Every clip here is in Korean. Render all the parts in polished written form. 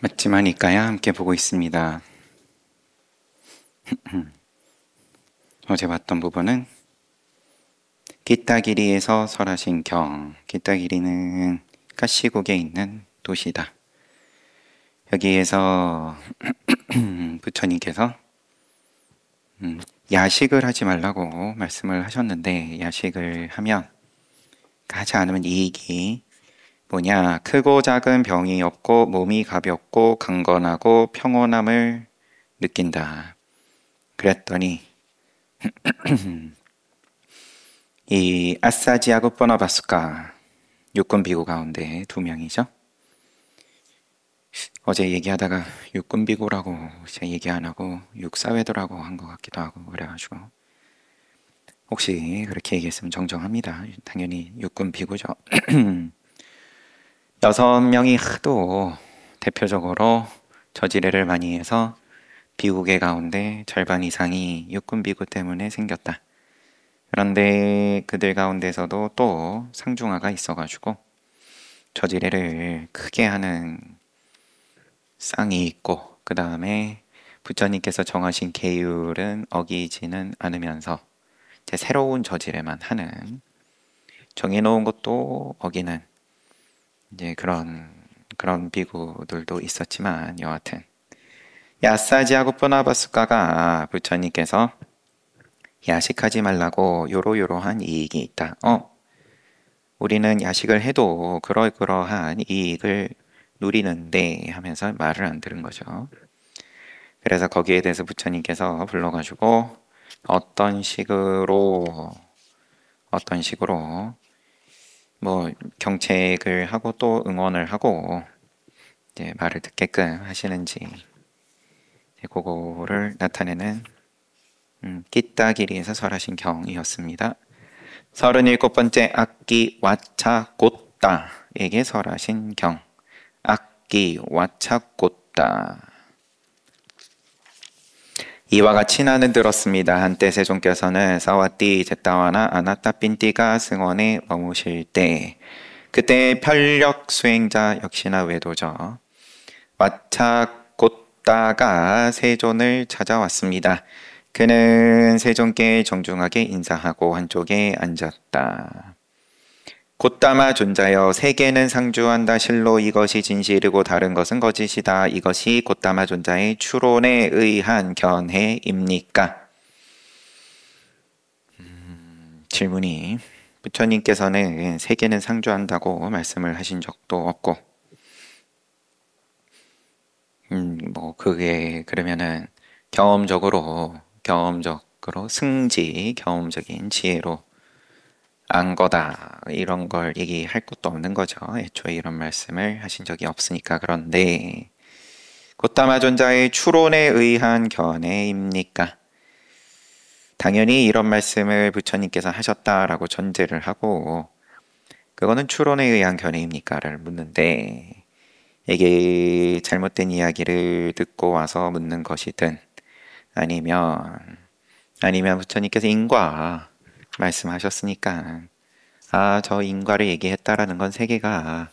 맞지마니까야 함께 보고 있습니다. 어제 봤던 부분은 기타기리에서 설하신 경. 기타기리는 카시국에 있는 도시다. 여기에서 부처님께서 야식을 하지 말라고 말씀을 하셨는데, 야식을 하면 하지 않으면 이익이 뭐냐, 크고 작은 병이 없고 몸이 가볍고 강건하고 평온함을 느낀다. 그랬더니 이 아사지하고 버나바스가 육군 비구 가운데 두 명이죠. 어제 얘기하다가 육군 비구라고 제가 얘기 안 하고 육사회도라고 한 것 같기도 하고 그래가지고, 혹시 그렇게 얘기했으면 정정합니다. 당연히 육군 비구죠. 6명이 하도 대표적으로 저지뢰를 많이 해서 비구계 가운데 절반 이상이 육군 비구 때문에 생겼다. 그런데 그들 가운데서도 또 상중하가 있어가지고 저지뢰를 크게 하는 쌍이 있고, 그 다음에 부처님께서 정하신 계율은 어기지는 않으면서 이제 새로운 저지뢰만 하는, 정해놓은 것도 어기는 이제 그런 비구들도 있었지만, 여하튼 야사지하고 뿌나바스카가 부처님께서 야식하지 말라고 요러요러한 이익이 있다. 우리는 야식을 해도 그러한 이익을 누리는데 하면서 말을 안 들은 거죠. 그래서 거기에 대해서 부처님께서 불러가지고 어떤 식으로 뭐 경책을 하고 또 응원을 하고 이제 말을 듣게끔 하시는지, 그거를 나타내는 끼따기리에서 설하신 경이었습니다. 37번째 악기 와차꽃다에게 설하신 경. 악기 와차꽃다. 이와 같이 나는 들었습니다. 한때 세존께서는 사와띠 제따와나 아나따 빈띠가 승원에 머무실 때, 그때 편력 수행자 역시나 외도죠. 와차꽃다가 세존을 찾아왔습니다. 그는 세존께 정중하게 인사하고 한쪽에 앉았다. 곧다마 존자여, 세계는 상주한다. 실로 이것이 진실이고 다른 것은 거짓이다. 이것이 곧다마 존자의 추론에 의한 견해입니까? 질문이, 부처님께서는 세계는 상주한다고 말씀을 하신 적도 없고, 그게 그러면은 경험적으로 경험적인 지혜로 안 거다, 이런 걸 얘기할 것도 없는 거죠. 애초에 이런 말씀을 하신 적이 없으니까. 그런데 곧다마 존자의 추론에 의한 견해입니까? 당연히 이런 말씀을 부처님께서 하셨다라고 전제를 하고, 그거는 추론에 의한 견해입니까? 를 묻는데, 이게 잘못된 이야기를 듣고 와서 묻는 것이든 아니면 부처님께서 인과 말씀하셨으니까, 저 인과를 얘기했다라는 건 세계가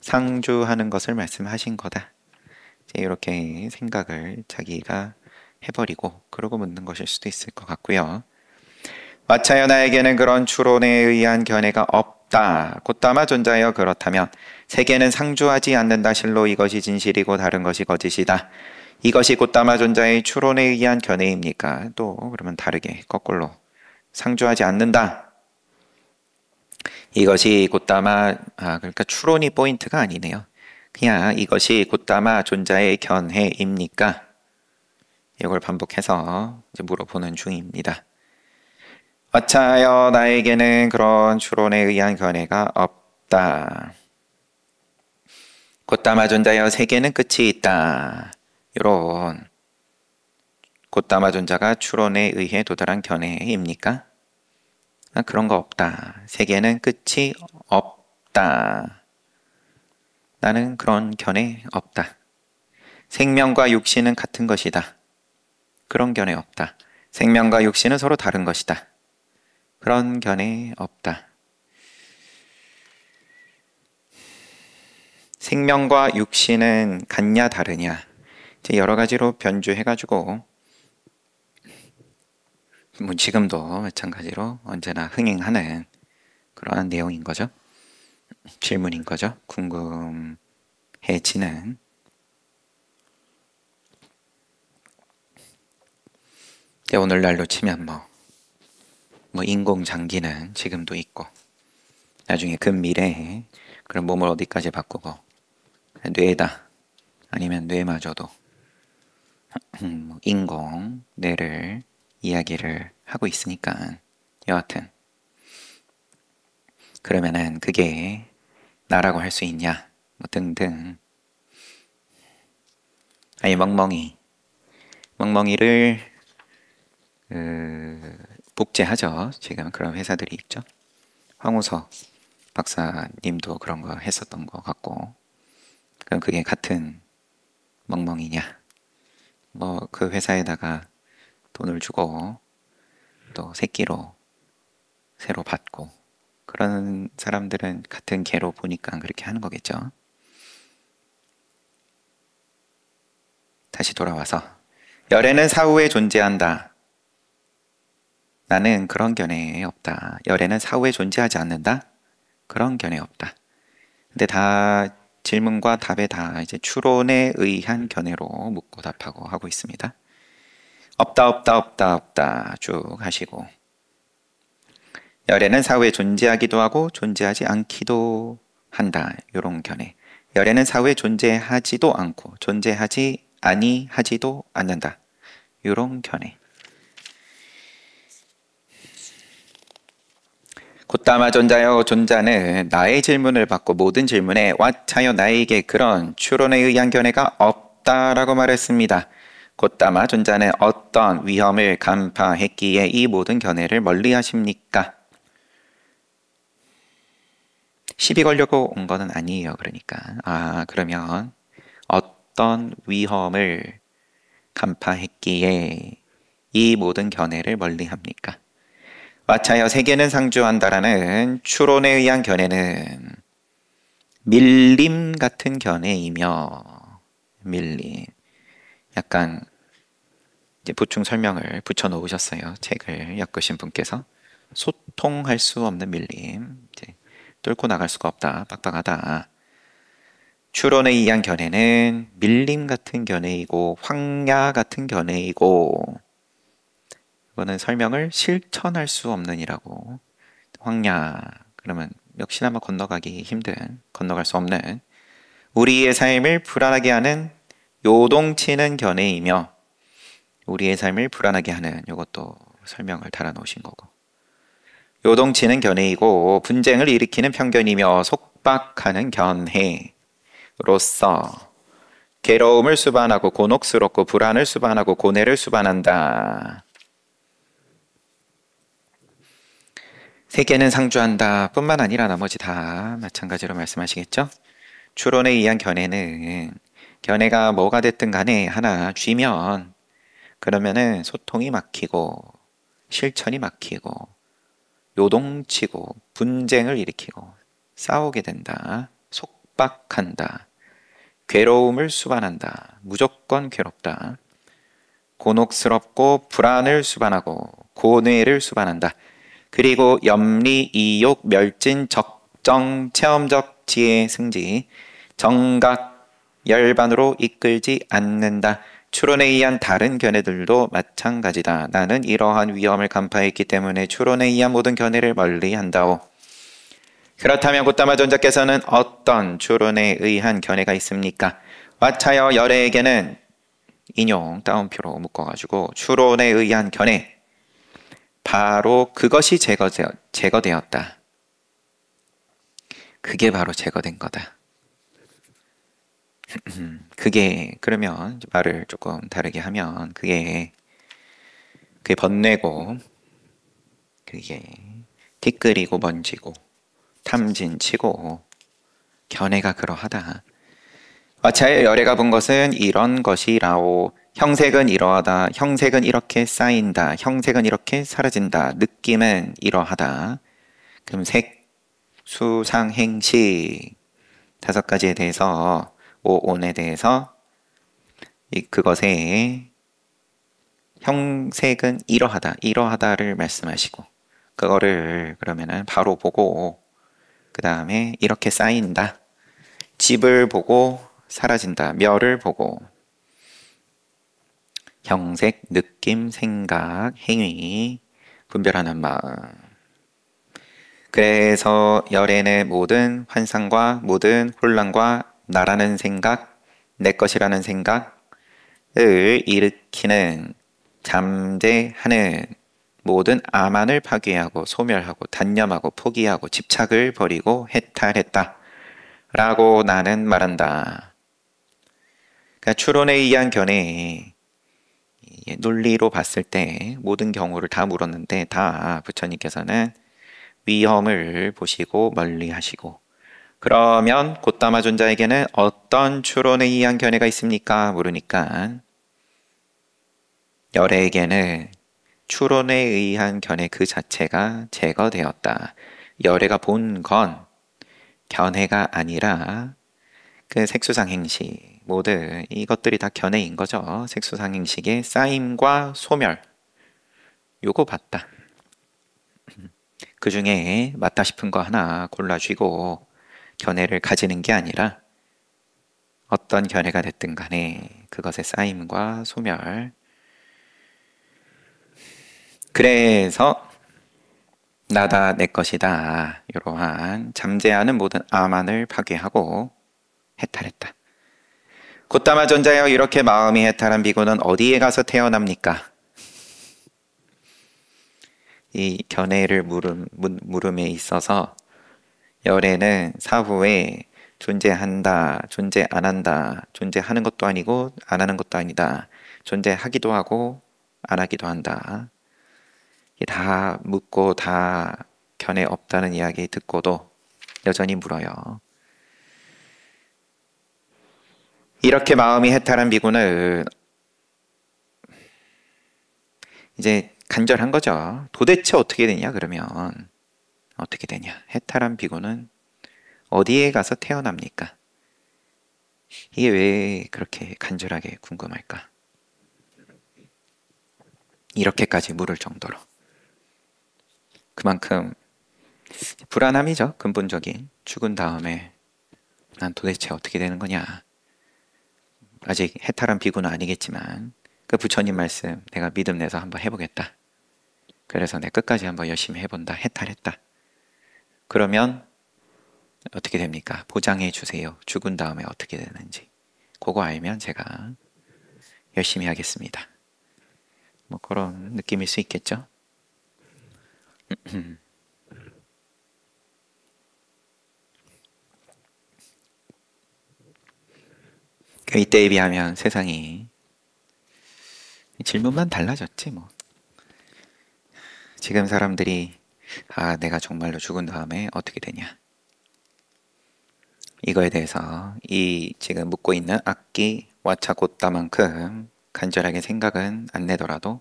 상주하는 것을 말씀하신 거다, 이렇게 생각을 자기가 해버리고 그러고 묻는 것일 수도 있을 것 같고요. 마차여, 나에게는 그런 추론에 의한 견해가 없다. 곧다마 존자여, 그렇다면 세계는 상주하지 않는다. 실로 이것이 진실이고 다른 것이 거짓이다. 이것이 곧다마 존자의 추론에 의한 견해입니까? 또 그러면 다르게 거꾸로, 상주하지 않는다. 이것이 곧다마, 그러니까 추론이 포인트가 아니네요. 그냥 이것이 곧다마 존자의 견해입니까? 이걸 반복해서 이제 물어보는 중입니다. 와차여, 나에게는 그런 추론에 의한 견해가 없다. 곧다마 존자여, 세계는 끝이 있다. 이런 곧다마 존자가 추론에 의해 도달한 견해입니까? 그런 거 없다. 세계는 끝이 없다. 나는 그런 견해 없다. 생명과 육신은 같은 것이다. 그런 견해 없다. 생명과 육신은 서로 다른 것이다. 그런 견해 없다. 생명과 육신은 같냐 다르냐 이제 여러 가지로 변주해가지고 뭐 지금도 마찬가지로 언제나 흥행하는 그러한 내용인 거죠. 질문인 거죠. 궁금해지는. 오늘날로 치면 뭐 인공장기는 지금도 있고 나중에 근미래에 그런 몸을 어디까지 바꾸고 뇌다 아니면 뇌마저도 인공 뇌를 이야기를 하고 있으니까 여하튼 그러면은 그게 나라고 할 수 있냐 뭐 등등. 아니 멍멍이를 복제하죠. 지금 그런 회사들이 있죠. 황우석 박사님도 그런 거 했었던 것 같고. 그럼 그게 같은 멍멍이냐? 뭐 그 회사에다가 돈을 주고 또 새끼로 새로 받고 그런 사람들은 같은 개로 보니까 그렇게 하는 거겠죠. 다시 돌아와서 열애는 사후에 존재한다. 나는 그런 견해 없다. 열애는 사후에 존재하지 않는다. 그런 견해 없다. 근데 다 질문과 답에 다 이제 추론에 의한 견해로 묻고 답하고 하고 있습니다. 없다 쭉 하시고 열애는 사후에 존재하기도 하고 존재하지 않기도 한다. 이런 견해. 열애는 사후에 존재하지도 않고 존재하지 아니하지도 않는다. 이런 견해. 곧다마 존자여 존자는 나의 질문을 받고 모든 질문에 왓하여 나에게 그런 추론에 의한 견해가 없다라고 말했습니다. 곧다마 존자는 어떤 위험을 간파했기에 이 모든 견해를 멀리하십니까? 시비 걸려고 온 거는 아니에요. 그러니까 그러면 어떤 위험을 간파했기에 이 모든 견해를 멀리합니까? 왓하여 세계는 상주한다라는 추론에 의한 견해는 밀림 같은 견해이며 밀림 약간 이제 보충 설명을 붙여 놓으셨어요. 책을 엮으신 분께서 소통할 수 없는 밀림 이제 뚫고 나갈 수가 없다. 빡빡하다. 추론에 의한 견해는 밀림 같은 견해이고 황야 같은 견해이고 이거는 설명을 실천할 수 없는이라고. 황야 그러면 역시나 건너가기 힘든 건너갈 수 없는 우리의 삶을 불안하게 하는 요동치는 견해이며 우리의 삶을 불안하게 하는 이것도 설명을 달아놓으신 거고 요동치는 견해이고 분쟁을 일으키는 편견이며 속박하는 견해로서 괴로움을 수반하고 곤혹스럽고 불안을 수반하고 고뇌를 수반한다. 세계는 상주한다 뿐만 아니라 나머지 다 마찬가지로 말씀하시겠죠? 추론에 의한 견해가 뭐가 됐든 간에 하나 쥐면 그러면은 소통이 막히고 실천이 막히고 요동치고 분쟁을 일으키고 싸우게 된다. 속박한다. 괴로움을 수반한다. 무조건 괴롭다. 곤혹스럽고 불안을 수반하고 고뇌를 수반한다. 그리고 염리, 이욕, 멸진, 적정, 체험적 지혜, 승지, 정각, 열반으로 이끌지 않는다. 추론에 의한 다른 견해들도 마찬가지다. 나는 이러한 위험을 간파했기 때문에 추론에 의한 모든 견해를 멀리한다오. 그렇다면 곧다마 존자께서는 어떤 추론에 의한 견해가 있습니까? 왓하여 열애에게는 인용 따옴표로 묶어가지고 추론에 의한 견해 바로 그것이 제거되었다. 그게 바로 제거된 거다. 그게 그러면 말을 조금 다르게 하면 그게 번뇌고 그게 티끌이고 먼지고 탐진치고 견해가 그러하다. 왓하여 열애가 본 것은 이런 것이라오. 형색은 이러하다. 형색은 이렇게 쌓인다. 형색은 이렇게 사라진다. 느낌은 이러하다. 그럼 색, 수, 상, 행식 다섯 가지에 대해서 오온에 대해서 그것의 형색은 이러하다를 말씀하시고 그거를 그러면은 바로 보고 그 다음에 이렇게 쌓인다. 집을 보고 사라진다. 멸을 보고 형색, 느낌, 생각, 행위 분별하는 마음. 그래서 열에는 모든 환상과 모든 혼란과 나라는 생각, 내 것이라는 생각을 일으키는 잠재하는 모든 아만을 파괴하고 소멸하고 단념하고 포기하고 집착을 버리고 해탈했다. 라고 나는 말한다. 그러니까 추론에 의한 견해 논리로 봤을 때 모든 경우를 다 물었는데 다 부처님께서는 위험을 보시고 멀리 하시고 그러면 곧다마 존자에게는 어떤 추론에 의한 견해가 있습니까? 물으니까 열애에게는 추론에 의한 견해 그 자체가 제거되었다. 열애가 본 건 견해가 아니라 그 색수상 행식 모든 이것들이 다 견해인 거죠. 색수상 행식의 쌓임과 소멸 요거 봤다. 그 중에 맞다 싶은 거 하나 골라쥐고 견해를 가지는 게 아니라 어떤 견해가 됐든 간에 그것의 쌓임과 소멸. 그래서 나다 내 것이다 이러한 잠재하는 모든 아만을 파괴하고 해탈했다. 곧다마 존자여 이렇게 마음이 해탈한 비구는 어디에 가서 태어납니까? 이 견해를 물음에 있어서 열애는 사후에 존재한다, 존재 안 한다, 존재하는 것도 아니고 안 하는 것도 아니다. 존재하기도 하고 안 하기도 한다. 다 묻고 다 견해 없다는 이야기 듣고도 여전히 물어요. 이렇게 마음이 해탈한 비구는 이제 간절한 거죠. 도대체 어떻게 되냐 그러면 어떻게 되냐. 해탈한 비구는 어디에 가서 태어납니까? 이게 왜 그렇게 간절하게 궁금할까? 이렇게까지 물을 정도로. 그만큼 불안함이죠. 근본적인. 죽은 다음에 난 도대체 어떻게 되는 거냐. 아직 해탈한 비구는 아니겠지만 그 부처님 말씀 내가 믿음 내서 한번 해보겠다. 그래서 내 끝까지 한번 열심히 해본다. 해탈했다. 그러면 어떻게 됩니까? 보장해 주세요. 죽은 다음에 어떻게 되는지. 그거 알면 제가 열심히 하겠습니다. 뭐 그런 느낌일 수 있겠죠? 이때에 비하면 세상이 질문만 달라졌지 뭐. 지금 사람들이 내가 정말로 죽은 다음에 어떻게 되냐. 이거에 대해서 이 지금 묻고 있는 악기 와차고따만큼 간절하게 생각은 안 내더라도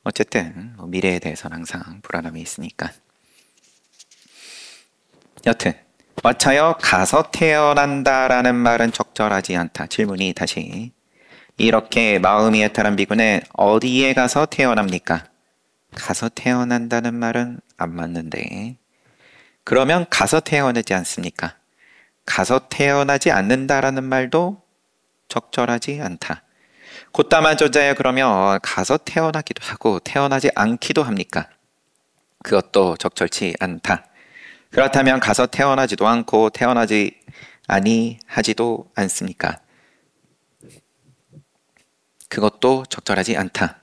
어쨌든 미래에 대해서는 항상 불안함이 있으니까. 여튼 와차여 가서 태어난다라는 말은 적절하지 않다. 질문이 다시 이렇게 마음이 해탈한 비구는 어디에 가서 태어납니까? 가서 태어난다는 말은 안 맞는데 그러면 가서 태어나지 않습니까? 가서 태어나지 않는다라는 말도 적절하지 않다. 곧다만 존자야 그러면 가서 태어나기도 하고 태어나지 않기도 합니까? 그것도 적절치 않다. 그렇다면 가서 태어나지도 않고 태어나지 아니하지도 않습니까? 그것도 적절하지 않다.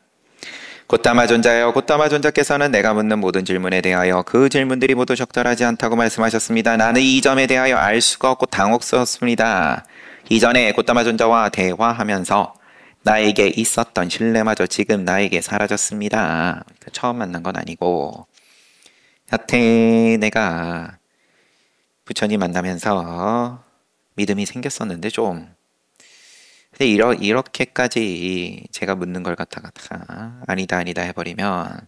곧다마 존자여 곧다마 존자께서는 내가 묻는 모든 질문에 대하여 그 질문들이 모두 적절하지 않다고 말씀하셨습니다. 나는 이 점에 대하여 알 수가 없고 당혹스럽습니다. 이전에 곧다마 존자와 대화하면서 나에게 있었던 신뢰마저 지금 나에게 사라졌습니다. 처음 만난 건 아니고 여태 내가 부처님 만나면서 믿음이 생겼었는데 좀 근데 이렇게까지 제가 묻는 걸 갖다가 아니다 해버리면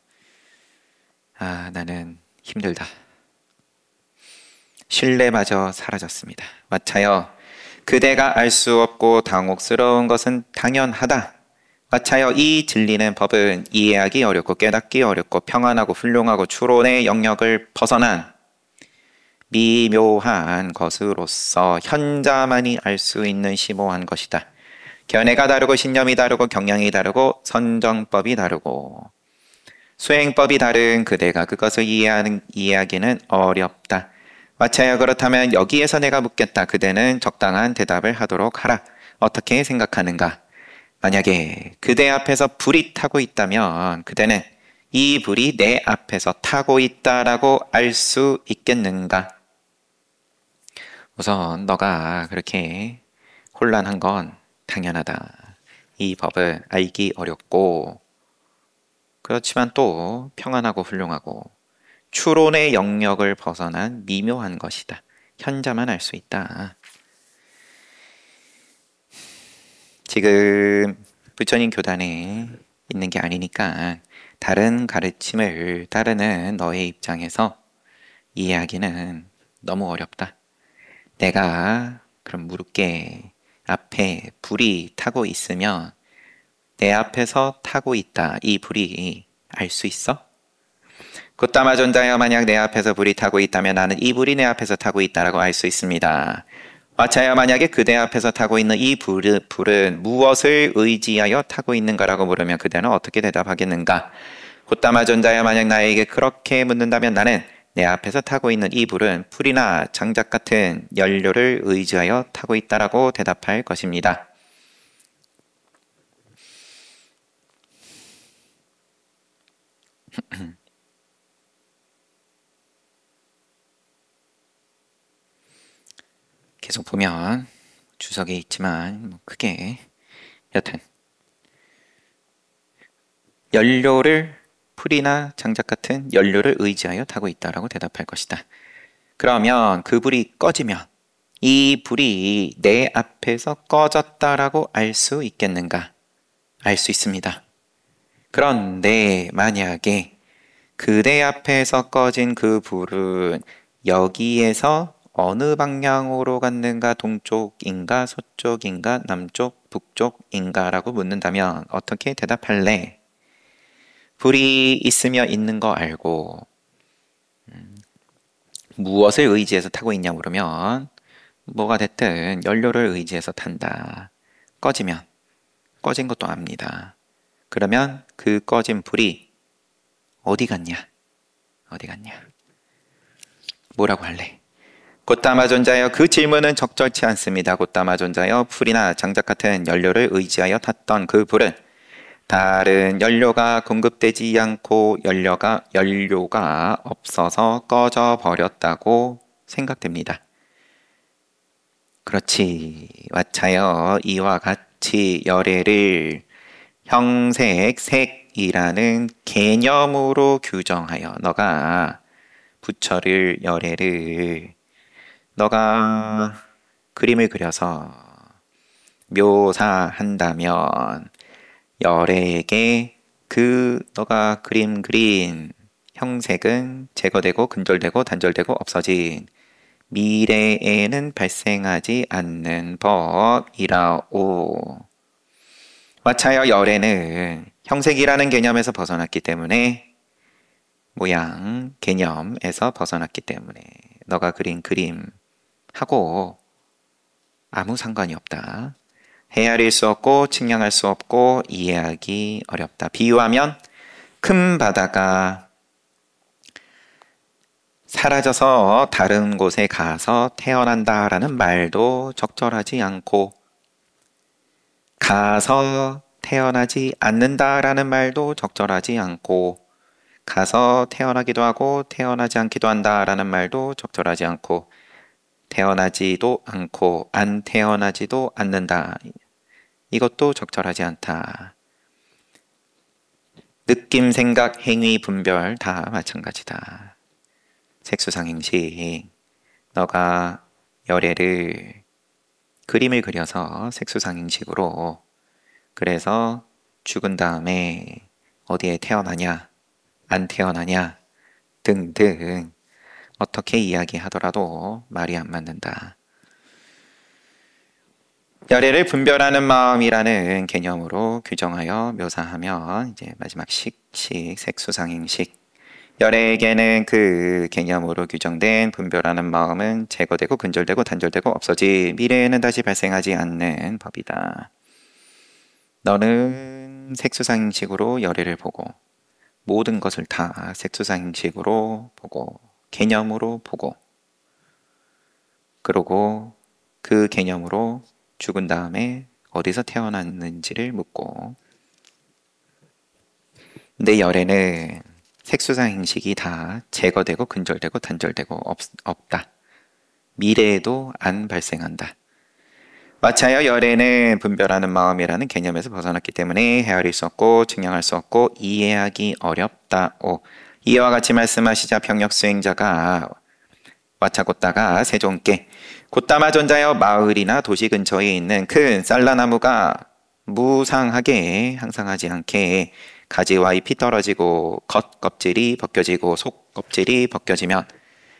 나는 힘들다. 신뢰마저 사라졌습니다. 왓차여, 그대가 알 수 없고 당혹스러운 것은 당연하다. 왓차여, 이 진리는 법은 이해하기 어렵고 깨닫기 어렵고 평안하고 훌륭하고 추론의 영역을 벗어난 미묘한 것으로서 현자만이 알 수 있는 심오한 것이다. 견해가 다르고 신념이 다르고 경향이 다르고 선정법이 다르고 수행법이 다른 그대가 그것을 이해하기는 어렵다. 왓차여, 그렇다면 여기에서 내가 묻겠다. 그대는 적당한 대답을 하도록 하라. 어떻게 생각하는가? 만약에 그대 앞에서 불이 타고 있다면 그대는 이 불이 내 앞에서 타고 있다라고 알 수 있겠는가? 우선 너가 그렇게 혼란한 건 당연하다. 이 법을 알기 어렵고 그렇지만 또 평안하고 훌륭하고 추론의 영역을 벗어난 미묘한 것이다. 현자만 알 수 있다. 지금 부처님 교단에 있는 게 아니니까 다른 가르침을 따르는 너의 입장에서 이해하기는 너무 어렵다. 내가 그럼 물을게. 앞에 불이 타고 있으면 내 앞에서 타고 있다. 이 불이 알 수 있어? 곧다마 존자여, 만약 내 앞에서 불이 타고 있다면 나는 이 불이 내 앞에서 타고 있다라고 알 수 있습니다. 왓차여, 만약에 그대 앞에서 타고 있는 이 불은 무엇을 의지하여 타고 있는가라고 물으면 그대는 어떻게 대답하겠는가? 곧다마 존자여, 만약 나에게 그렇게 묻는다면 나는 내 앞에서 타고 있는 이 불은 풀이나 장작 같은 연료를 의지하여 타고 있다라고 대답할 것입니다. 계속 보면 주석에 있지만 크게 여튼 연료를 풀이나 장작 같은 연료를 의지하여 타고 있다라고 대답할 것이다. 그러면 그 불이 꺼지면 이 불이 내 앞에서 꺼졌다라고 알 수 있겠는가? 알 수 있습니다. 그런데 만약에 그대 앞에서 꺼진 그 불은 여기에서 어느 방향으로 갔는가? 동쪽인가? 서쪽인가? 남쪽? 북쪽인가? 라고 묻는다면 어떻게 대답할래? 불이 있으며 있는 거 알고 무엇을 의지해서 타고 있냐 물으면 뭐가 됐든 연료를 의지해서 탄다. 꺼지면 꺼진 것도 압니다. 그러면 그 꺼진 불이 어디 갔냐? 어디 갔냐? 뭐라고 할래? 곧다마 존자여, 그 질문은 적절치 않습니다. 곧다마 존자여, 풀이나 장작 같은 연료를 의지하여 탔던 그 불은 다른 연료가 공급되지 않고 연료가 없어서 꺼져 버렸다고 생각됩니다. 그렇지. 왓차여, 이와 같이 열애를 형색, 색이라는 개념으로 규정하여 너가 부처를 열애를 너가 그림을 그려서 묘사한다면 열애에게 그 너가 그린 형색은 제거되고 근절되고 단절되고 없어진 미래에는 발생하지 않는 법이라오. 왓차여, 열애는 형색이라는 개념에서 벗어났기 때문에 모양 개념에서 벗어났기 때문에 너가 그린 그림하고 아무 상관이 없다. 헤아릴 수 없고 측량할 수 없고 이해하기 어렵다. 비유하면 큰 바다가 사라져서 다른 곳에 가서 태어난다라는 말도 적절하지 않고 가서 태어나지 않는다라는 말도 적절하지 않고 가서 태어나기도 하고 태어나지 않기도 한다라는 말도 적절하지 않고 태어나지도 않고 안 태어나지도 않는다. 이것도 적절하지 않다. 느낌, 생각, 행위, 분별 다 마찬가지다. 색수상행식. 너가 열애를 그림을 그려서 색수상행식으로 그래서 죽은 다음에 어디에 태어나냐 안 태어나냐 등등 어떻게 이야기하더라도 말이 안 맞는다. 열애를 분별하는 마음이라는 개념으로 규정하여 묘사하면 이제 마지막 색수상행식. 열애에게는 그 개념으로 규정된 분별하는 마음은 제거되고 근절되고 단절되고 없어지 미래에는 다시 발생하지 않는 법이다. 너는 색수상행식으로 열애를 보고 모든 것을 다 색수상행식으로 보고 개념으로 보고 그러고 그 개념으로 죽은 다음에 어디서 태어났는지를 묻고 내 열에는 색수상 행식이 다 제거되고 근절되고 단절되고 없다. 미래에도 안 발생한다. 마차여 열에는 분별하는 마음이라는 개념에서 벗어났기 때문에 헤아릴 수 없고 증명할 수 없고 이해하기 어렵다. 이와 같이 말씀하시자 병력 수행자가 와차고따가 세종께 고따마 존자여 마을이나 도시 근처에 있는 큰 쌀라나무가 무상하게 항상하지 않게 가지와 잎이 떨어지고 겉껍질이 벗겨지고 속껍질이 벗겨지면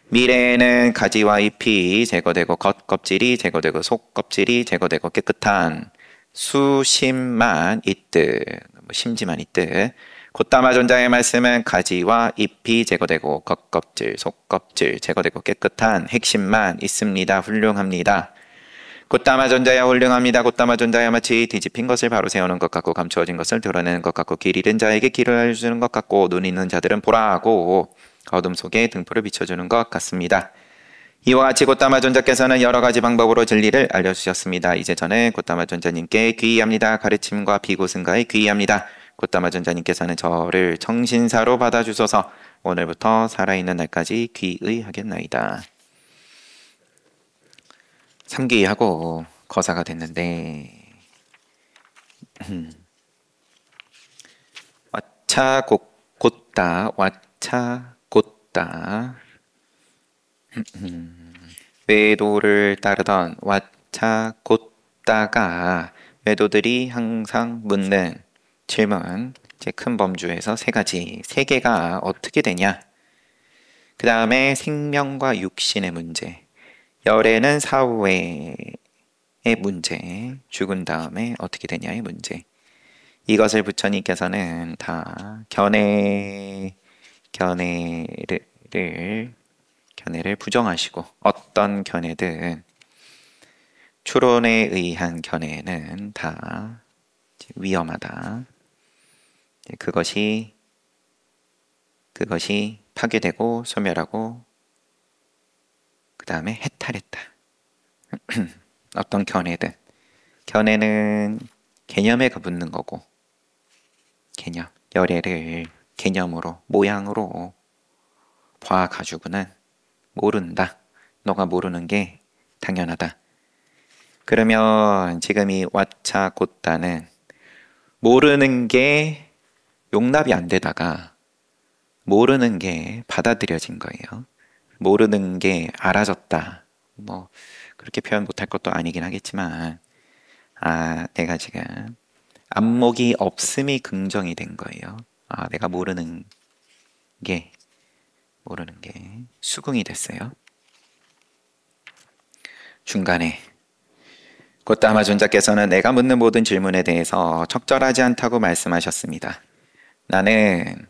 미래에는 가지와 잎이 제거되고 겉껍질이 제거되고 속껍질이 제거되고 깨끗한 수심만 있듯 심지만 있듯 고따마 존자의 말씀은 가지와 잎이 제거되고 겉껍질, 속껍질 제거되고 깨끗한 핵심만 있습니다. 훌륭합니다. 고따마 존자야 훌륭합니다. 고따마 존자야 마치 뒤집힌 것을 바로 세우는 것 같고 감추어진 것을 드러내는 것 같고 길 잃은 자에게 길을 알려주는 것 같고 눈 있는 자들은 보라 하고 어둠 속에 등불을 비춰주는 것 같습니다. 이와 같이 고따마 존자께서는 여러 가지 방법으로 진리를 알려주셨습니다. 이제 저는 고따마 존자님께 귀의합니다. 가르침과 비고승가에 귀의합니다. 고따마 존자님께서는 저를 청신사로 받아주소서. 오늘부터 살아있는 날까지 귀의하겠나이다. 3귀하고 거사가 됐는데 와차 곧다 와차 곧다 외도를 따르던 와차 곧다가 외도들이 항상 묻는 질문, 큰 범주에서 세 개가 어떻게 되냐? 그 다음에 생명과 육신의 문제, 열애는 사후의 문제, 죽은 다음에 어떻게 되냐의 문제. 이것을 부처님께서는 다 견해를 부정하시고 어떤 견해든 추론에 의한 견해는 다 위험하다. 그것이 파괴되고 소멸하고 그 다음에 해탈했다. 어떤 견해는 개념에 붙는 거고 개념, 열애를 개념으로 모양으로 봐가지고는 모른다. 너가 모르는 게 당연하다. 그러면 지금 이 와차고따는 모르는 게 용납이 안 되다가 모르는 게 받아들여진 거예요. 모르는 게 알아졌다. 뭐 그렇게 표현 못할 것도 아니긴 하겠지만 내가 지금 안목이 없음이 긍정이 된 거예요. 내가 모르는 게 수긍이 됐어요. 중간에 고따마 존자께서는 내가 묻는 모든 질문에 대해서 적절하지 않다고 말씀하셨습니다. 나는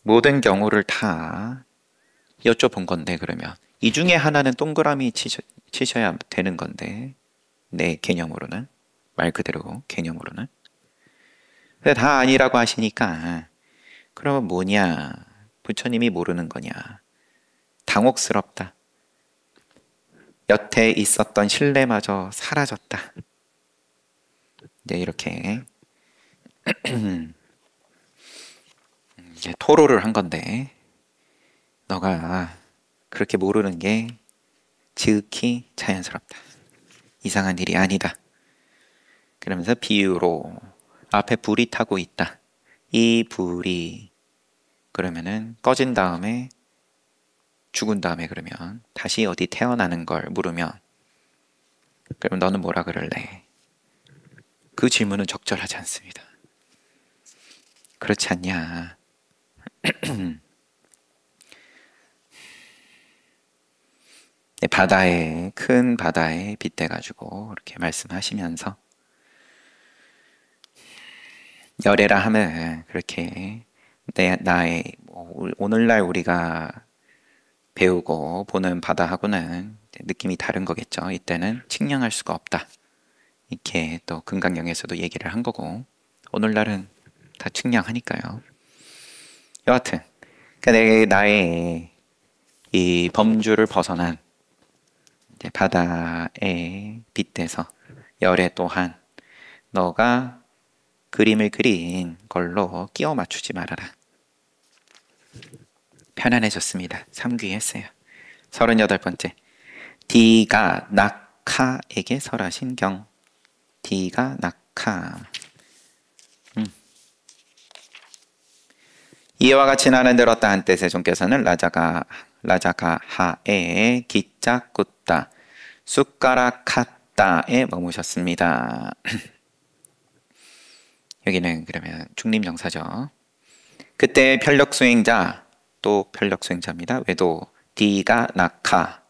모든 경우를 다 여쭤본 건데 그러면 이 중에 하나는 동그라미 치셔야 되는 건데 내 개념으로는 말 그대로 개념으로는 근데 다 아니라고 하시니까 그러면 뭐냐? 부처님이 모르는 거냐? 당혹스럽다. 여태 있었던 신뢰마저 사라졌다. 이제 이렇게 이제 토로를 한 건데 너가 그렇게 모르는 게 지극히 자연스럽다. 이상한 일이 아니다. 그러면서 비유로 앞에 불이 타고 있다. 이 불이 그러면은 꺼진 다음에 죽은 다음에 그러면 다시 어디 태어나는 걸 물으면 그러면 너는 뭐라 그럴래? 그 질문은 적절하지 않습니다. 그렇지 않냐? 바다에 큰 바다에 빗대가지고 이렇게 말씀하시면서 열애라 함을 그렇게 나의 오늘날 우리가 배우고 보는 바다하고는 느낌이 다른 거겠죠. 이때는 측량할 수가 없다. 이렇게 또 금강경에서도 얘기를 한 거고 오늘날은 다 측량하니까요. 여하튼 그러니까 나의 이 범주를 벗어난 이제 바다에 빗대서 열애 또한 너가 그림을 그린 걸로 끼워 맞추지 말아라. 편안해졌습니다. 삼귀했어요. 38번째. D가 낙하에게 설하신 경. D가 낙하. 이와 같이 나는 들었다 한때 세종께서는 라자가 하에 기자 꽂다 숟가락 갔다에 머무셨습니다. 여기는 그러면 중림정사죠. 그때 편력수행자 또 편력수행자입니다. 외도 D가 낙하가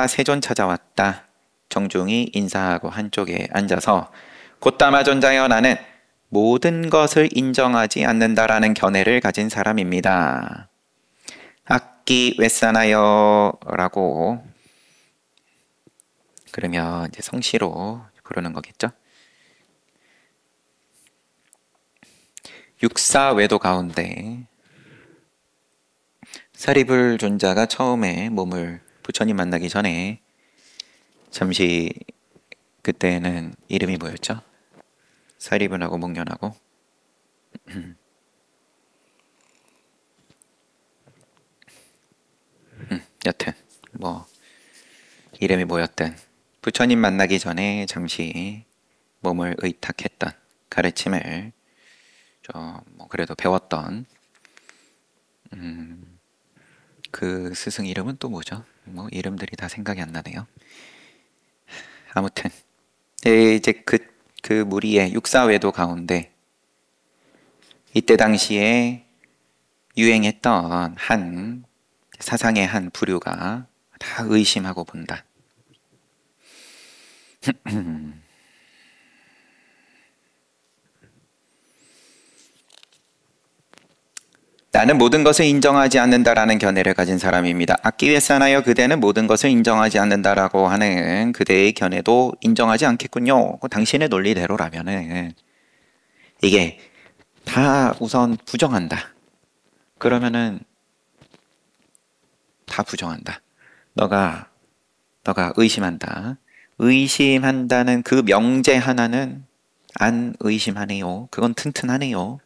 세존 찾아왔다. 정중히 인사하고 한쪽에 앉아서 곧다마존자여 나는 모든 것을 인정하지 않는다라는 견해를 가진 사람입니다. 악기 웨사나요 라고 그러면 이제 성시로 부르는 거겠죠. 육사외도 가운데 사리불 존자가 처음에 몸을 부처님 만나기 전에 잠시 그때는 이름이 뭐였죠? 사리분하고 목련하고 여튼 뭐 이름이 뭐였든 부처님 만나기 전에 잠시 몸을 의탁했던 가르침을 좀 뭐 그래도 배웠던 그 스승 이름은 또 뭐죠? 뭐 이름들이 다 생각이 안 나네요. 아무튼 이제 그 무리의 육사외도 가운데 이때 당시에 유행했던 한 사상의 한 부류가 다 의심하고 본다. 나는 모든 것을 인정하지 않는다라는 견해를 가진 사람입니다. 악기웨사나여 그대는 모든 것을 인정하지 않는다라고 하는 그대의 견해도 인정하지 않겠군요. 당신의 논리대로라면은 이게 다 우선 부정한다. 그러면은 다 부정한다. 너가 의심한다. 의심한다는 그 명제 하나는 안 의심하네요. 그건 튼튼하네요.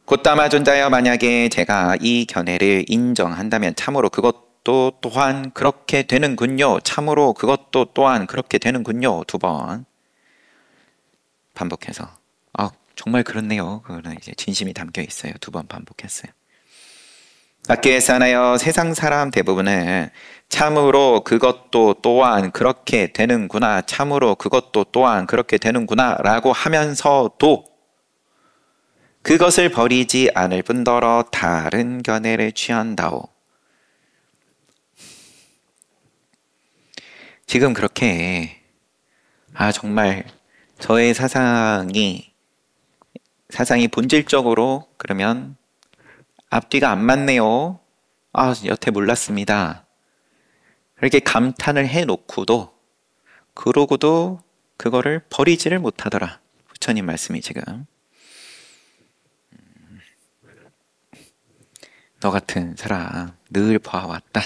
곧다마존자여 만약에 제가 이 견해를 인정한다면 참으로 그것도 또한 그렇게 되는군요. 참으로 그것도 또한 그렇게 되는군요. 2번 반복해서 정말 그렇네요. 그거는 이제 진심이 담겨 있어요. 2번 반복했어요. 악기에사나여 세상 사람 대부분은 참으로 그것도 또한 그렇게 되는구나. 참으로 그것도 또한 그렇게 되는구나 라고 하면서도 그것을 버리지 않을 뿐더러 다른 견해를 취한다오. 지금 그렇게 정말 저의 사상이 본질적으로 그러면 앞뒤가 안 맞네요. 여태 몰랐습니다. 이렇게 감탄을 해놓고도 그러고도 그거를 버리지를 못하더라. 부처님 말씀이 지금. 너 같은 사람 늘 봐왔다.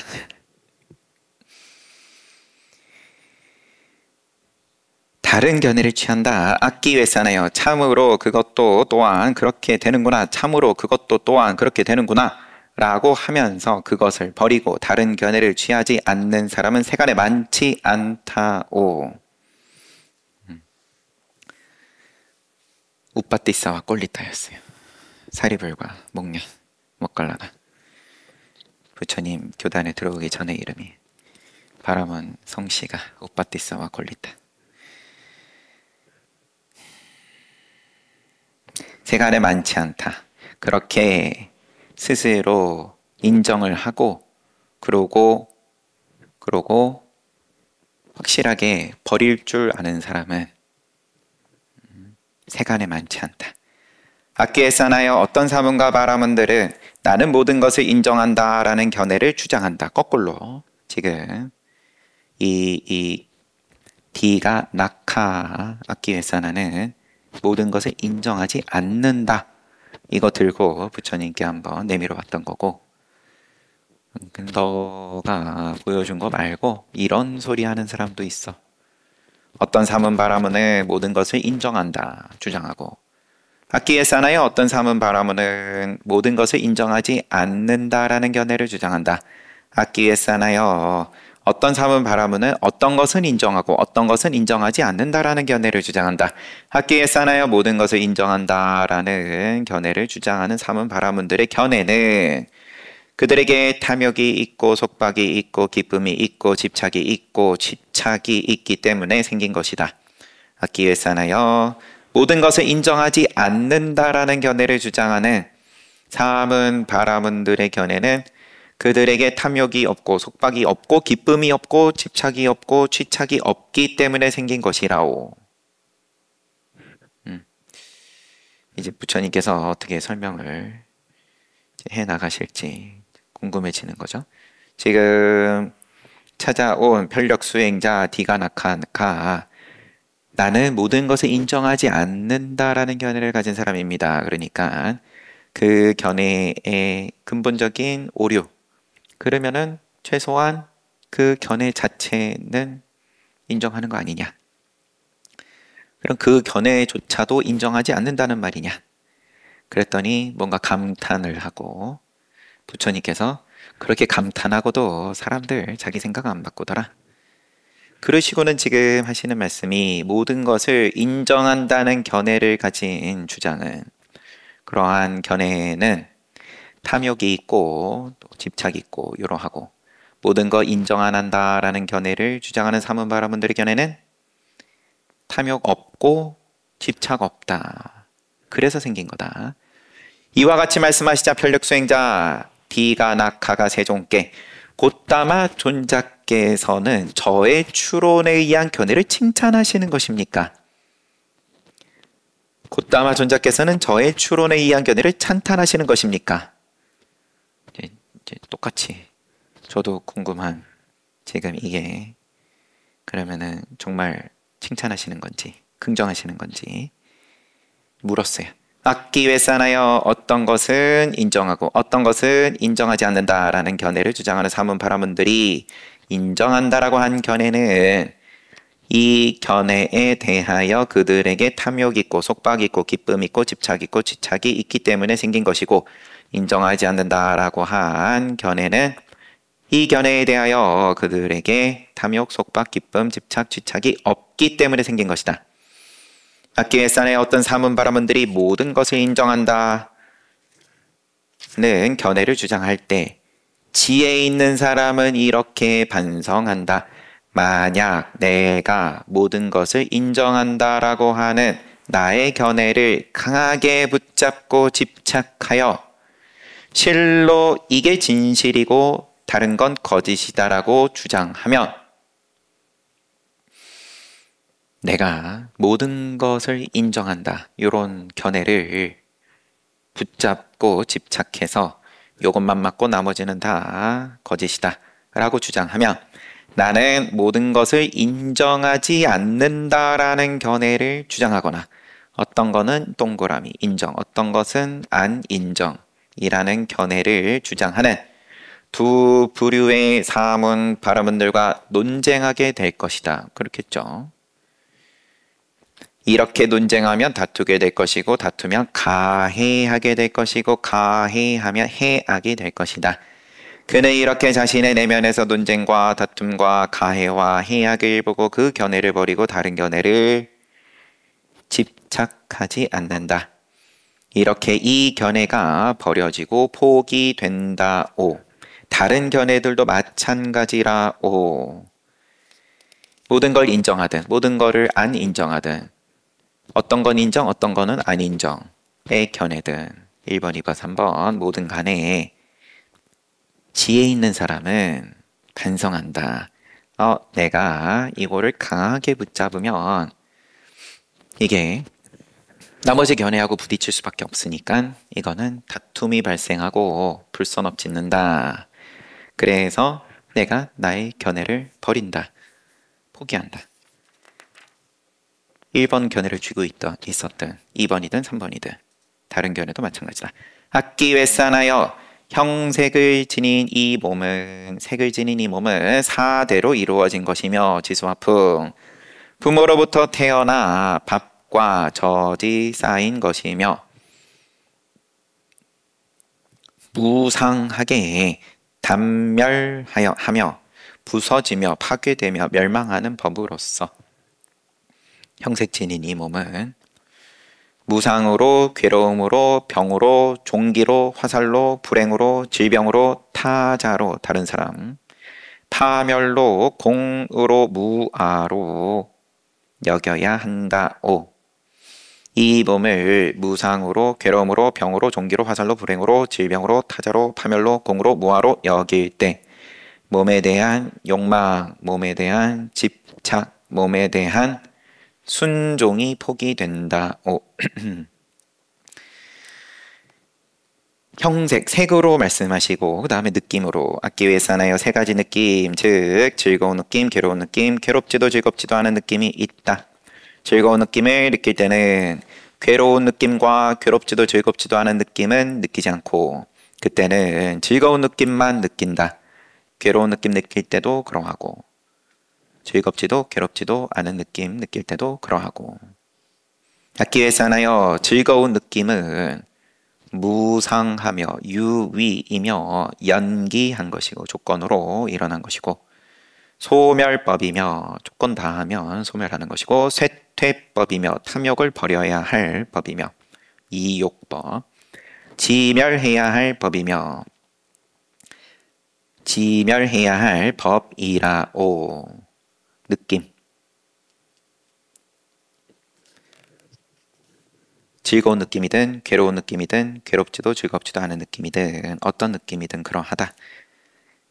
다른 견해를 취한다. 악기웨사나여 참으로 그것도 또한 그렇게 되는구나. 참으로 그것도 또한 그렇게 되는구나. 라고 하면서 그것을 버리고 다른 견해를 취하지 않는 사람은 세간에 많지 않다오. 우빠띠사와 꼴리타였어요. 사리불과 목련, 먹갈라나. 부처님 교단에 들어오기 전의 이름이 바람은 성씨가 우빠띠사와 꼴리타. 세간에 많지 않다. 그렇게 스스로 인정을 하고 그러고 확실하게 버릴 줄 아는 사람은 세간에 많지 않다. 악기에 싸나여 어떤 사문과 바라문들은 나는 모든 것을 인정한다 라는 견해를 주장한다. 거꾸로 지금 이 D가 낙하 악기에 싸나는 모든 것을 인정하지 않는다. 이거 들고 부처님께 한번 내밀어 봤던 거고, 너가 보여준 거 말고 이런 소리 하는 사람도 있어. 어떤 사문 바라문은 모든 것을 인정한다 주장하고, 악기에 싸나여 어떤 사문 바라문은 모든 것을 인정하지 않는다라는 견해를 주장한다. 악기에 싸나여 어떤 사문 바라문은 어떤 것은 인정하고 어떤 것은 인정하지 않는다라는 견해를 주장한다. 악기에 싸나여 모든 것을 인정한다라는 견해를 주장하는 사문 바라문들의 견해는 그들에게 탐욕이 있고 속박이 있고 기쁨이 있고 집착이 있고 집착이 있기 때문에 생긴 것이다. 악기에 싸나여 모든 것을 인정하지 않는다라는 견해를 주장하는 사문 바라문들의 견해는 그들에게 탐욕이 없고 속박이 없고 기쁨이 없고 집착이 없고 취착이 없기 때문에 생긴 것이라오. 이제 부처님께서 어떻게 설명을 해 나가실지 궁금해지는 거죠. 지금 찾아온 편력 수행자 디가나카가 나는 모든 것을 인정하지 않는다라는 견해를 가진 사람입니다. 그러니까 그 견해의 근본적인 오류, 그러면은 최소한 그 견해 자체는 인정하는 거 아니냐? 그럼 그 견해조차도 인정하지 않는다는 말이냐? 그랬더니 뭔가 감탄을 하고 부처님께서 그렇게 감탄하고도 사람들 자기 생각 안 바꾸더라. 그러시고는 지금 하시는 말씀이 모든 것을 인정한다는 견해를 가진 주장은, 그러한 견해는 탐욕이 있고 또 집착이 있고 이러하고, 모든 거 인정 안 한다라는 견해를 주장하는 사문바라문들의 견해는 탐욕 없고 집착 없다. 그래서 생긴 거다. 이와 같이 말씀하시자 편력수행자 디가나카가 세종께 곧다마 존자께서는 저의 추론에 의한 견해를 칭찬하시는 것입니까? 곧다마 존자께서는 저의 추론에 의한 견해를 찬탄하시는 것입니까? 이제 똑같이 저도 궁금한, 지금 이게 그러면은 정말 칭찬하시는 건지 긍정하시는 건지 물었어요. 악기에 싸나여 어떤 것은 인정하고 어떤 것은 인정하지 않는다라는 견해를 주장하는 사문바라문들이 인정한다라고 한 견해는 이 견해에 대하여 그들에게 탐욕 있고 속박 있고 기쁨 있고 집착 있고 취착이 있기 때문에 생긴 것이고, 인정하지 않는다라고 한 견해는 이 견해에 대하여 그들에게 탐욕, 속박, 기쁨, 집착, 취착이 없기 때문에 생긴 것이다. 악기에 싸나여 어떤 사문바라문들이 모든 것을 인정한다는 견해를 주장할 때 지혜 있는 사람은 이렇게 반성한다. 만약 내가 모든 것을 인정한다라고 하는 나의 견해를 강하게 붙잡고 집착하여 실로 이게 진실이고 다른 건 거짓이다라고 주장하면, 내가 모든 것을 인정한다 이런 견해를 붙잡고 집착해서 이것만 맞고 나머지는 다 거짓이다 라고 주장하면, 나는 모든 것을 인정하지 않는다라는 견해를 주장하거나, 어떤 거는 동그라미 인정, 어떤 것은 안 인정이라는 견해를 주장하는 두 부류의 사문 바라문들과 논쟁하게 될 것이다. 그렇겠죠. 이렇게 논쟁하면 다투게 될 것이고, 다투면 가해하게 될 것이고, 가해하면 해악이 될 것이다. 그는 이렇게 자신의 내면에서 논쟁과 다툼과 가해와 해악을 보고 그 견해를 버리고 다른 견해를 집착하지 않는다. 이렇게 이 견해가 버려지고 포기된다오. 다른 견해들도 마찬가지라오. 모든 걸 인정하든 모든 거를 안 인정하든, 어떤 건 인정 어떤 거는 안 인정의 견해든 1번, 2번, 3번 모든 간에 지혜 있는 사람은 반성한다. 내가 이거를 강하게 붙잡으면 이게 나머지 견해하고 부딪힐 수밖에 없으니까 이거는 다툼이 발생하고 불선업 짓는다. 그래서 내가 나의 견해를 버린다. 포기한다. 1번 견해를 쥐고 있었든 2번이든 3번이든 다른 견해도 마찬가지다. 악기 외산하여 형색을 지닌 이 몸은 색을 지닌 이 몸은 사대로 이루어진 것이며 지수화풍 부모로부터 태어나 밥과 젖이 쌓인 것이며 무상하게 단멸하며 부서지며 파괴되며 멸망하는 법으로서 형색 지닌 이 몸은 무상으로 괴로움으로 병으로 종기로 화살로 불행으로 질병으로 타자로 다른 사람 파멸로 공으로 무아로 여겨야 한다오. 이 몸을 무상으로 괴로움으로 병으로 종기로 화살로 불행으로 질병으로 타자로 파멸로 공으로 무아로 여길 때 몸에 대한 욕망, 몸에 대한 집착, 몸에 대한 순종이 포기된다오. 형색, 색으로 말씀하시고 그 다음에 느낌으로 악기 외산하여 세 가지 느낌, 즉 즐거운 느낌, 괴로운 느낌, 괴롭지도 즐겁지도 않은 느낌이 있다. 즐거운 느낌을 느낄 때는 괴로운 느낌과 괴롭지도 즐겁지도 않은 느낌은 느끼지 않고 그때는 즐거운 느낌만 느낀다. 괴로운 느낌 느낄 때도 그러하고 즐겁지도 괴롭지도 않은 느낌 느낄 때도 그러하고 악기 외산하여 즐거운 느낌은 무상하며 유위이며 연기한 것이고 조건으로 일어난 것이고 소멸법이며 조건 다하면 소멸하는 것이고 쇠퇴법이며 탐욕을 버려야 할 법이며 이욕법 지멸해야 할 법이며 지멸해야 할 법이라오. 느낌 즐거운 느낌이든 괴로운 느낌이든 괴롭지도 즐겁지도 않은 느낌이든 어떤 느낌이든 그러하다.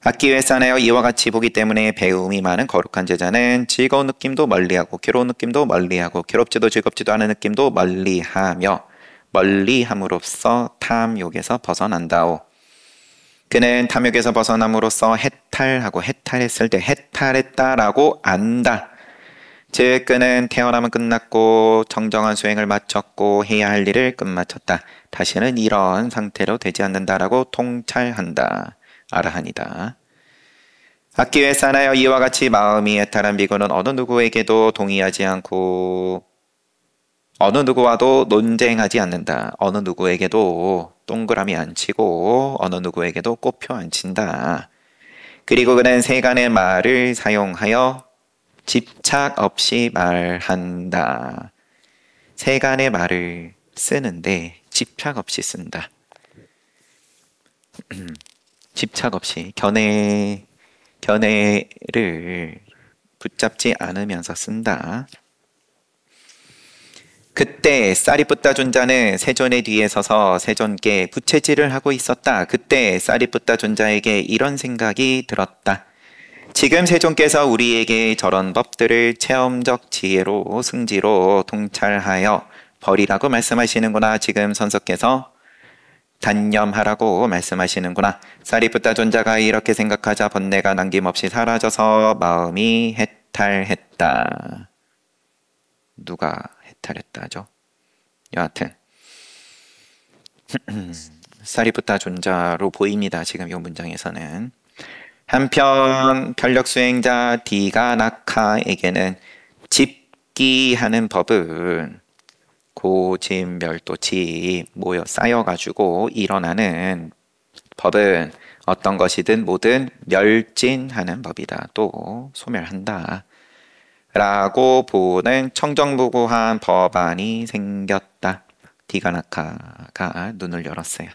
악기 외산하여 이와 같이 보기 때문에 배움이 많은 거룩한 제자는 즐거운 느낌도 멀리하고 괴로운 느낌도 멀리하고 괴롭지도 즐겁지도 않은 느낌도 멀리하며 멀리함으로써 탐욕에서 벗어난다오. 그는 탐욕에서 벗어남으로써 해탈하고 해탈했을 때 해탈했다라고 안다. 즉 그는 태어남은 끝났고 정정한 수행을 마쳤고 해야 할 일을 끝마쳤다. 다시는 이런 상태로 되지 않는다라고 통찰한다. 아라한이다. 악기 외산하여 이와 같이 마음이 해탈한 비구는 어느 누구에게도 동의하지 않고 어느 누구와도 논쟁하지 않는다. 어느 누구에게도 동그라미 안 치고 어느 누구에게도 꼬표 안 친다. 그리고 그는 세간의 말을 사용하여 집착 없이 말한다. 세간의 말을 쓰는데 집착 없이 쓴다. 집착 없이 견해를 붙잡지 않으면서 쓴다. 그때 사리푸타 존자는 세존의 뒤에 서서 세존께 부채질을 하고 있었다. 그때 사리푸타 존자에게 이런 생각이 들었다. 지금 세존께서 우리에게 저런 법들을 체험적 지혜로 승지로 통찰하여 버리라고 말씀하시는구나. 지금 선석께서 단념하라고 말씀하시는구나. 사리푸타 존자가 이렇게 생각하자 번뇌가 남김없이 사라져서 마음이 해탈했다. 누가 해탈했다죠? 여하튼 사리푸타 존자로 보입니다. 지금 이 문장에서는. 한편 편력수행자 디가나카에게는 집기하는 법은 고집멸도치 모여 쌓여가지고 일어나는 법은 어떤 것이든 뭐든 멸진하는 법이다. 또 소멸한다. 라고 보는 청정무구한 법안이 생겼다. 디가나카가 눈을 열었어요.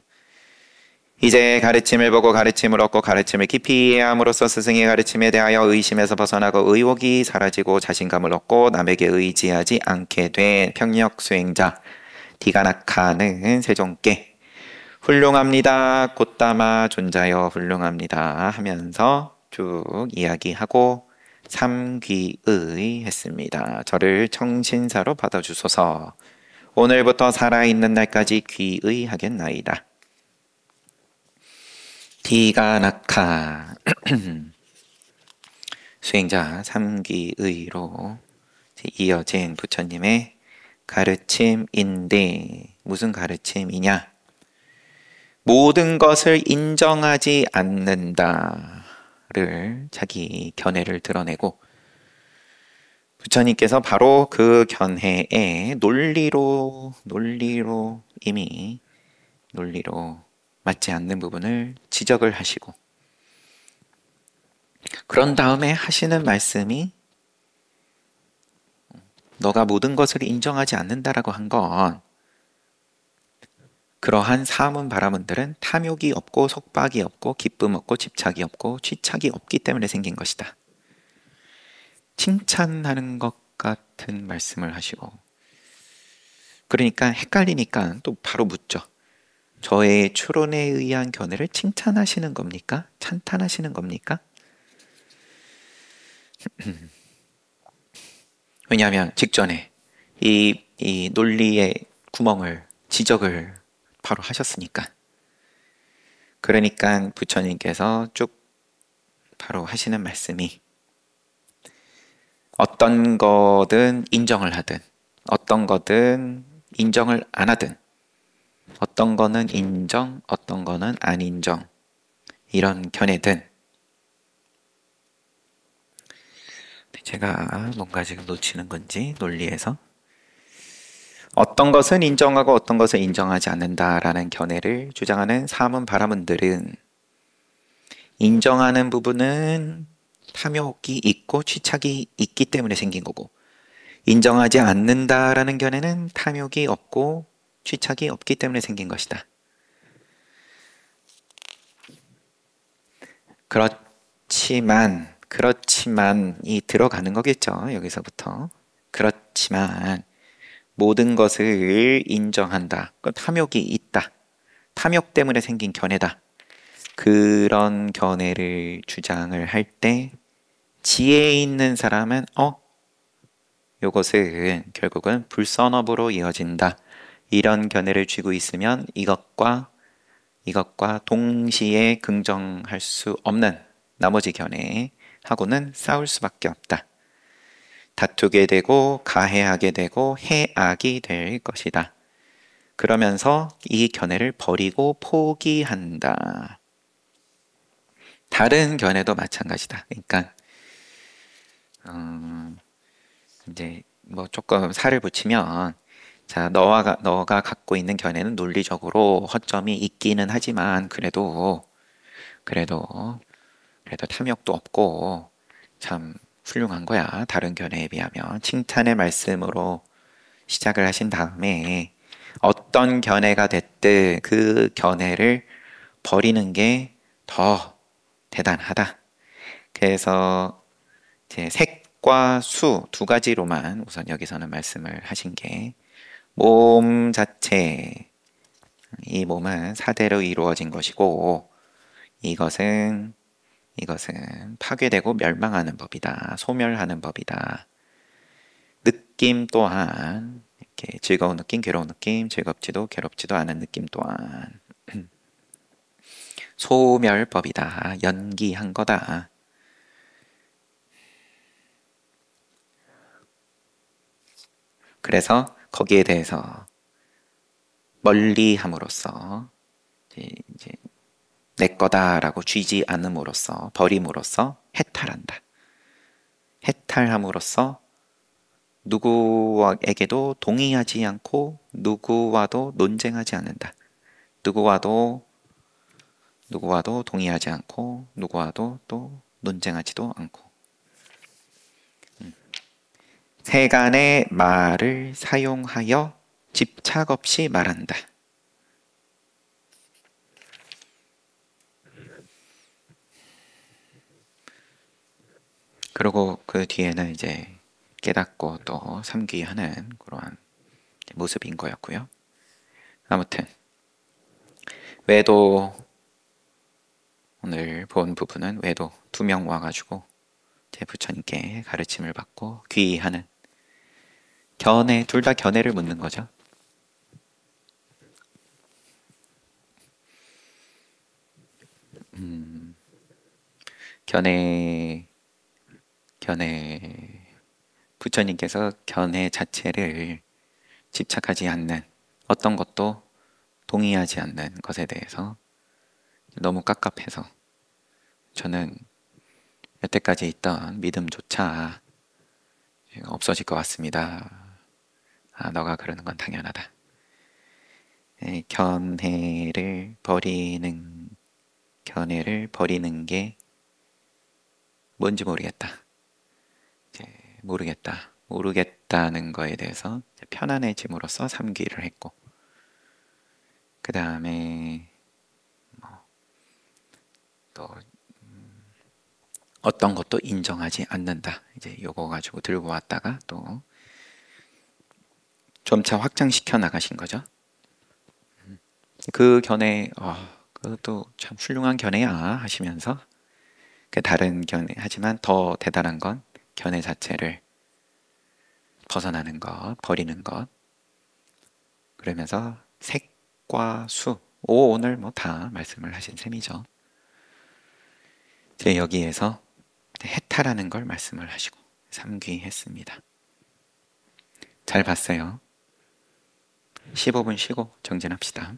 이제 가르침을 보고 가르침을 얻고 가르침을 깊이 이해함으로써 스승의 가르침에 대하여 의심에서 벗어나고 의혹이 사라지고 자신감을 얻고 남에게 의지하지 않게 된 평력 수행자 디가나카는 세존께 훌륭합니다. 꽃담아 존자여 훌륭합니다 하면서 쭉 이야기하고 삼귀의 했습니다. 저를 청신사로 받아주소서. 오늘부터 살아있는 날까지 귀의 하겠나이다. 디가나카 수행자 삼귀의로 이어진 부처님의 가르침인데 무슨 가르침이냐? 모든 것을 인정하지 않는다를 자기 견해를 드러내고 부처님께서 바로 그 견해에 논리로 맞지 않는 부분을 지적을 하시고 그런 다음에 하시는 말씀이 너가 모든 것을 인정하지 않는다라고 한 건 그러한 사문 바라문들은 탐욕이 없고 속박이 없고 기쁨 없고 집착이 없고 취착이 없기 때문에 생긴 것이다. 칭찬하는 것 같은 말씀을 하시고 그러니까 헷갈리니까 또 바로 묻죠. 저의 추론에 의한 견해를 칭찬하시는 겁니까? 찬탄하시는 겁니까? 왜냐하면 직전에 이 논리의 구멍을 지적을 바로 하셨으니까. 그러니까 부처님께서 쭉 바로 하시는 말씀이 어떤 거든 인정을 하든 어떤 거든 인정을 안 하든 어떤 거는 인정, 어떤 거는 안 인정 이런 견해든 제가 뭔가 지금 놓치는 건지 논리에서 어떤 것은 인정하고 어떤 것은 인정하지 않는다라는 견해를 주장하는 사문 바라문들은 인정하는 부분은 탐욕이 있고 취착이 있기 때문에 생긴 거고 인정하지 않는다라는 견해는 탐욕이 없고 취착이 없기 때문에 생긴 것이다. 그렇지만이 들어가는 거겠죠. 여기서부터. 그렇지만 모든 것을 인정한다. 탐욕이 있다. 탐욕 때문에 생긴 견해다. 그런 견해를 주장을 할 때 지혜 있는 사람은 요것은 결국은 불선업으로 이어진다. 이런 견해를 쥐고 있으면 이것과 동시에 긍정할 수 없는 나머지 견해하고는 싸울 수밖에 없다. 다투게 되고 가해하게 되고 해악이 될 것이다. 그러면서 이 견해를 버리고 포기한다. 다른 견해도 마찬가지다. 그러니까 이제 뭐 조금 살을 붙이면 자 너가 갖고 있는 견해는 논리적으로 허점이 있기는 하지만 그래도 탐욕도 없고 참 훌륭한 거야. 다른 견해에 비하면 칭찬의 말씀으로 시작을 하신 다음에 어떤 견해가 됐든 그 견해를 버리는 게 더 대단하다. 그래서 이제 색과 수 두 가지로만 우선 여기서는 말씀을 하신 게 몸 자체 이 몸은 사대로 이루어진 것이고 이것은 파괴되고 멸망하는 법이다. 소멸하는 법이다. 느낌 또한 이렇게 즐거운 느낌, 괴로운 느낌, 즐겁지도 괴롭지도 않은 느낌 또한 소멸법이다. 연기한 거다. 그래서 거기에 대해서 멀리함으로써 이제 내 거다라고 쥐지 않음으로써 버림으로써 해탈한다. 해탈함으로써 누구에게도 동의하지 않고 누구와도 논쟁하지 않는다. 누구와도 동의하지 않고 누구와도 또 논쟁하지도 않고 세간의 말을 사용하여 집착 없이 말한다. 그리고 그 뒤에는 이제 깨닫고 또 삼귀하는 그러한 모습인 거였고요. 아무튼 외도 오늘 본 부분은 외도 2명 와가지고 제 부처님께 가르침을 받고 귀의하는 견해, 둘 다 견해를 묻는 거죠. 견해, 견해, 부처님께서 견해 자체를 집착하지 않는 어떤 것도 동의하지 않는 것에 대해서 너무 깝깝해서 저는 여태까지 있던 믿음조차 없어질 것 같습니다. 아, 너가 그러는 건 당연하다. 견해를 버리는 게 뭔지 모르겠다. 모르겠다는 거에 대해서 편안해짐으로써 삼귀를 했고, 그 다음에 또 어떤 것도 인정하지 않는다. 이제 요거 가지고 들고 왔다가 또 점차 확장시켜 나가신 거죠. 그 견해, 그것도 참 훌륭한 견해야 하시면서 그 다른 견해, 하지만 더 대단한 건 견해 자체를 벗어나는 것, 버리는 것. 그러면서 색과 수, 오늘 뭐 다 말씀을 하신 셈이죠. 이제 여기에서 해탈하는 걸 말씀을 하시고 삼귀했습니다. 잘 봤어요. 15분 쉬고 정진합시다.